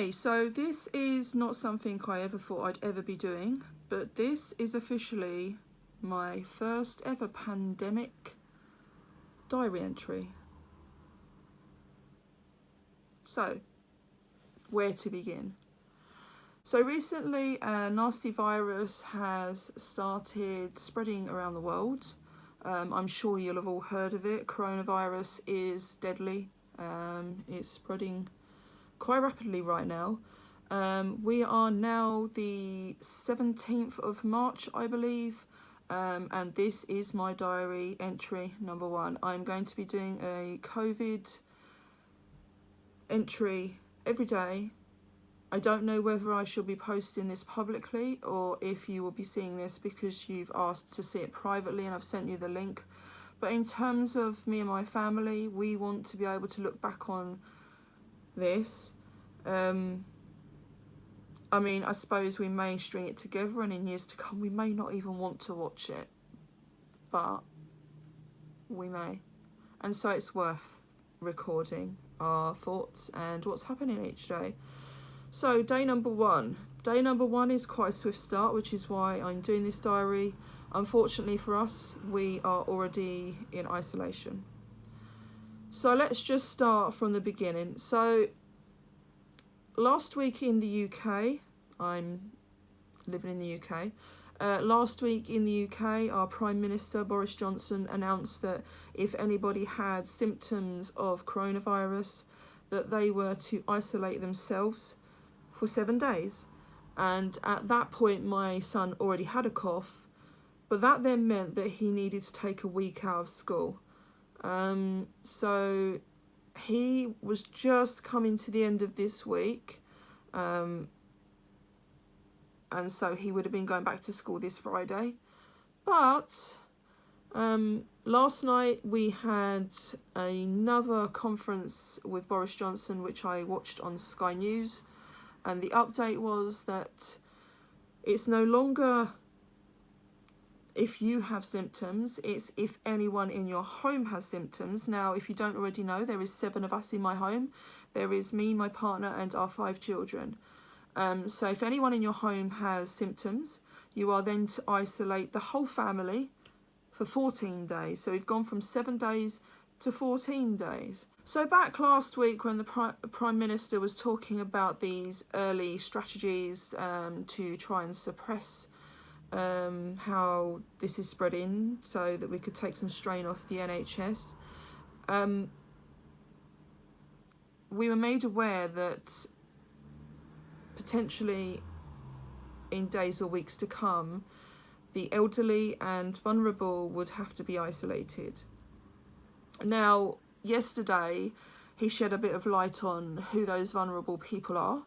Okay, so this is not something I ever thought I'd ever be doing, but this is officially my first ever pandemic diary entry. So, where to begin? So recently a nasty virus has started spreading around the world. I'm sure you'll have all heard of it. Coronavirus is deadly. It's spreading quite rapidly right now. We are now the 17th of March, I believe, and this is my diary entry number 1. I'm going to be doing a COVID entry every day. I don't know whether I shall be posting this publicly or if you will be seeing this because you've asked to see it privately and I've sent you the link. But in terms of me and my family, we want to be able to look back on this. I mean, I suppose we may string it together and in years to come we may not even want to watch it. But we may. And so it's worth recording our thoughts and what's happening each day. So day number 1. Day number 1 is quite a swift start, which is why I'm doing this diary. Unfortunately for us, we are already in isolation. So let's just start from the beginning. So last week in the UK, I'm living in the UK. Last week in the UK, our Prime Minister Boris Johnson announced that if anybody had symptoms of coronavirus, that they were to isolate themselves for 7 days. And at that point my son already had a cough, but that then meant that he needed to take a week out of school. So he was just coming to the end of this week, and so he would have been going back to school this Friday. But last night we had another conference with Boris Johnson which I watched on Sky News. And the update was that it's no longer if you have symptoms, it's if anyone in your home has symptoms. Now, if you don't already know, there is 7 of us in my home. There is me, my partner, and our 5 children. So if anyone in your home has symptoms, you are then to isolate the whole family for 14 days. So we've gone from 7 days to 14 days. So back last week when the Prime Minister was talking about these early strategies to try and suppress how this is spreading so that we could take some strain off the NHS, we were made aware that potentially in days or weeks to come, the elderly and vulnerable would have to be isolated. Now, yesterday, he shed a bit of light on who those vulnerable people are.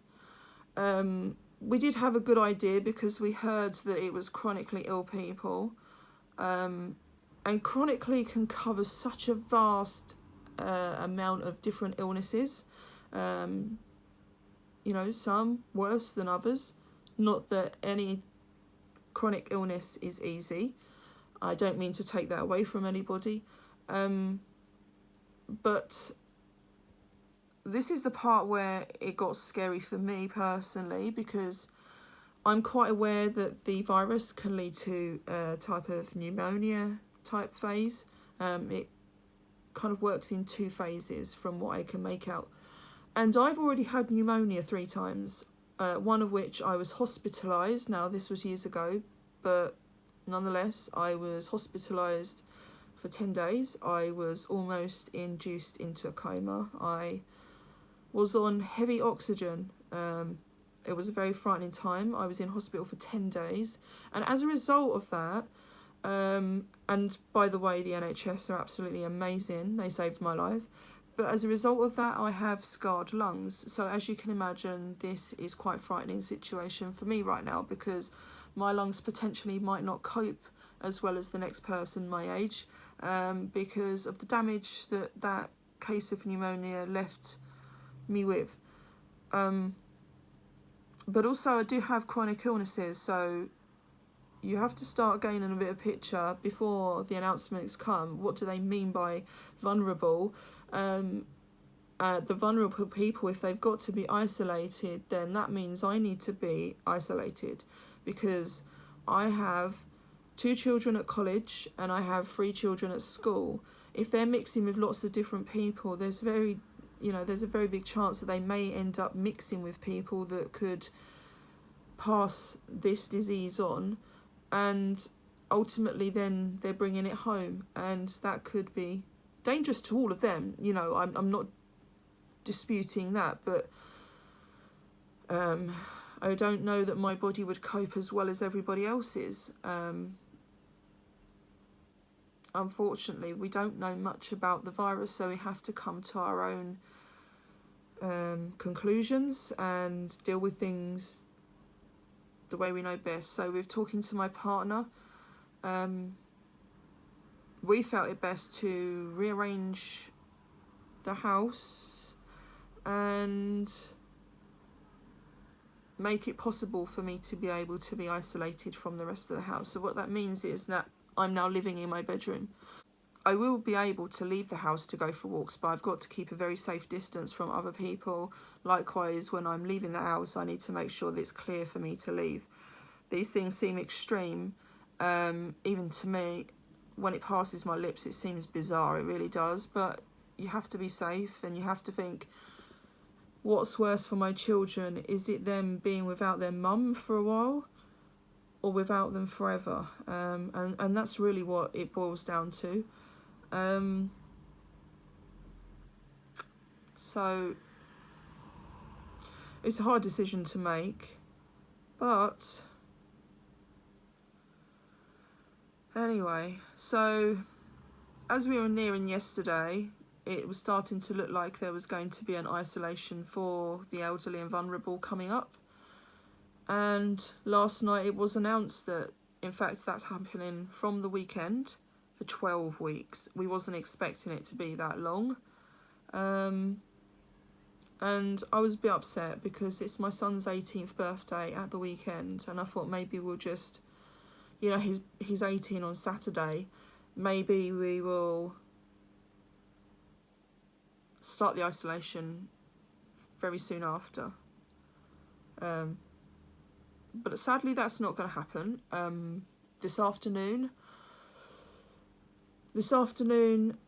We did have a good idea because we heard that it was chronically ill people. And chronically can cover such a vast amount of different illnesses. Some worse than others. Not that any chronic illness is easy. I don't mean to take that away from anybody. But this is the part where it got scary for me personally, because I'm quite aware that the virus can lead to a type of pneumonia type phase. It kind of works in 2 phases from what I can make out. And I've already had pneumonia 3 times, one of which I was hospitalised. Now, this was years ago, but nonetheless, I was hospitalised for 10 days. I was almost induced into a coma. I was on heavy oxygen. It was a very frightening time. I was in hospital for 10 days. And as a result of that, and by the way, the NHS are absolutely amazing. They saved my life. But as a result of that, I have scarred lungs. So as you can imagine, this is quite a frightening situation for me right now because my lungs potentially might not cope as well as the next person my age, because of the damage that case of pneumonia left me with. But also I do have chronic illnesses, so you have to start gaining a bit of picture before the announcements come. What do they mean by vulnerable? And the vulnerable people, if they've got to be isolated, then that means I need to be isolated, because I have 2 children at college and I have 3 children at school. If they're mixing with lots of different people, there's a very big chance that they may end up mixing with people that could pass this disease on, and ultimately then they're bringing it home, and that could be dangerous to all of them. I'm not disputing that, but I don't know that my body would cope as well as everybody else's. Unfortunately, we don't know much about the virus, so we have to come to our own conclusions and deal with things the way we know best. So with talking to my partner, we felt it best to rearrange the house and make it possible for me to be able to be isolated from the rest of the house. So what that means is that I'm now living in my bedroom. I will be able to leave the house to go for walks, but I've got to keep a very safe distance from other people. Likewise, when I'm leaving the house, I need to make sure that it's clear for me to leave. These things seem extreme, even to me. When it passes my lips, it seems bizarre, it really does, but you have to be safe, and you have to think, what's worse for my children? Is it them being without their mum for a while, or without them forever? And that's really what it boils down to. So it's a hard decision to make, but anyway, so as we were nearing yesterday, it was starting to look like there was going to be an isolation for the elderly and vulnerable coming up. And last night it was announced that, in fact, that's happening from the weekend for 12 weeks. We wasn't expecting it to be that long. And I was a bit upset because it's my son's 18th birthday at the weekend, and I thought maybe we'll just, he's 18 on Saturday, maybe we will start the isolation very soon after. But sadly that's not going to happen. This afternoon,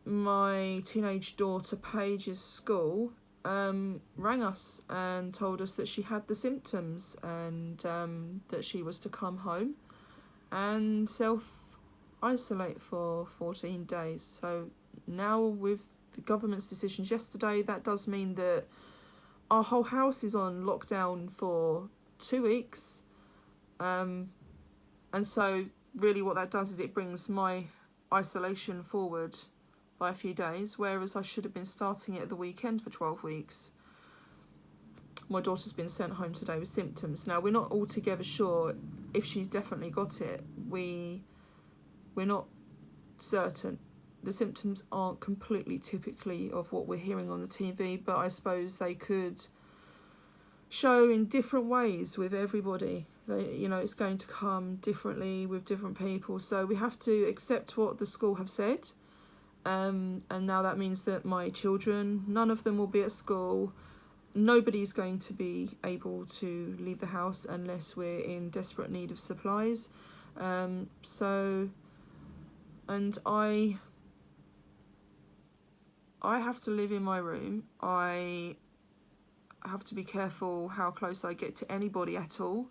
my teenage daughter Paige's school rang us and told us that she had the symptoms, and that she was to come home and self-isolate for 14 days. So now, with the government's decisions yesterday, that does mean that our whole house is on lockdown for 2 weeks. And so really what that does is it brings my isolation forward by a few days, whereas I should have been starting it at the weekend for 12 weeks. My daughter's been sent home today with symptoms. Now, we're not altogether sure if she's definitely got it. We're not certain. The symptoms aren't completely typically of what we're hearing on the TV, but I suppose they could show in different ways with everybody. It's going to come differently with different people. So we have to accept what the school have said. And now that means that my children, none of them will be at school. Nobody's going to be able to leave the house unless we're in desperate need of supplies. And I have to live in my room. I have to be careful how close I get to anybody at all,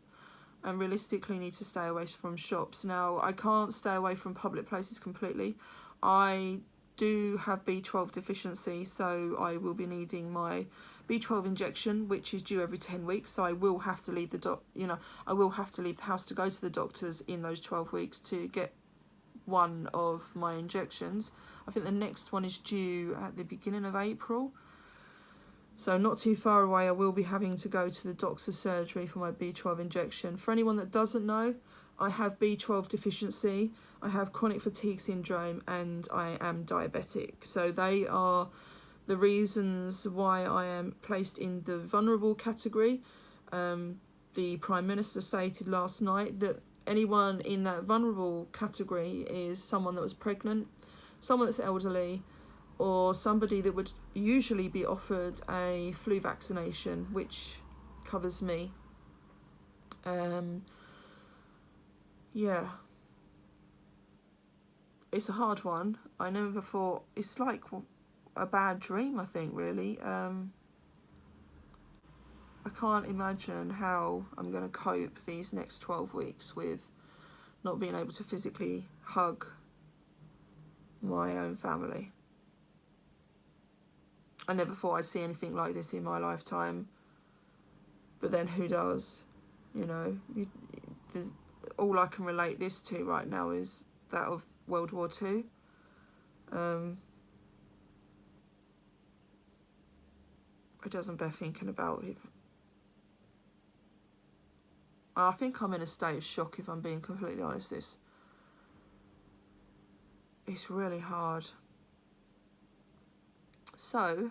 and realistically need to stay away from shops. Now, I can't stay away from public places completely. I do have B12 deficiency, so I will be needing my B12 injection, which is due every 10 weeks. So I will have to leave I will have to leave the house to go to the doctors in those 12 weeks to get one of my injections. I think the next one is due at the beginning of April. So not too far away, I will be having to go to the doctor's surgery for my B12 injection. For anyone that doesn't know, I have B12 deficiency, I have chronic fatigue syndrome, and I am diabetic. So they are the reasons why I am placed in the vulnerable category. The Prime Minister stated last night that anyone in that vulnerable category is someone that was pregnant, someone that's elderly, or somebody that would usually be offered a flu vaccination, which covers me. Yeah, it's a hard one. I never thought, it's like a bad dream, I think, really. I can't imagine how I'm going to cope these next 12 weeks with not being able to physically hug my own family. I never thought I'd see anything like this in my lifetime, but then who does? You know, all I can relate this to right now is that of World War II. It doesn't bear thinking about it. I think I'm in a state of shock, if I'm being completely honest. It's really hard. So,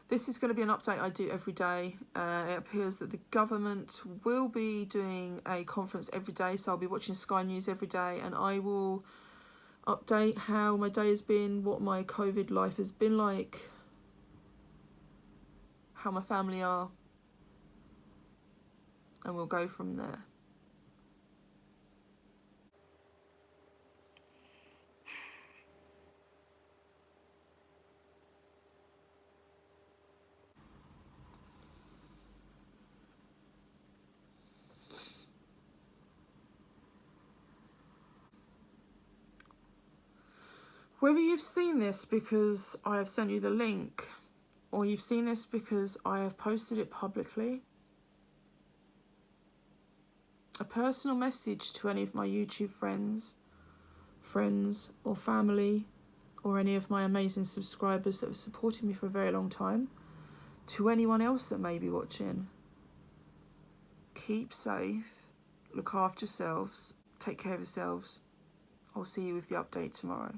this is going to be an update I do every day. It appears that the government will be doing a conference every day, so I'll be watching Sky News every day, and I will update how my day has been, what my COVID life has been like, how my family are, and we'll go from there. Whether you've seen this because I have sent you the link, or you've seen this because I have posted it publicly, a personal message to any of my YouTube friends or family, or any of my amazing subscribers that have supported me for a very long time, to anyone else that may be watching. Keep safe, look after yourselves, take care of yourselves. I'll see you with the update tomorrow.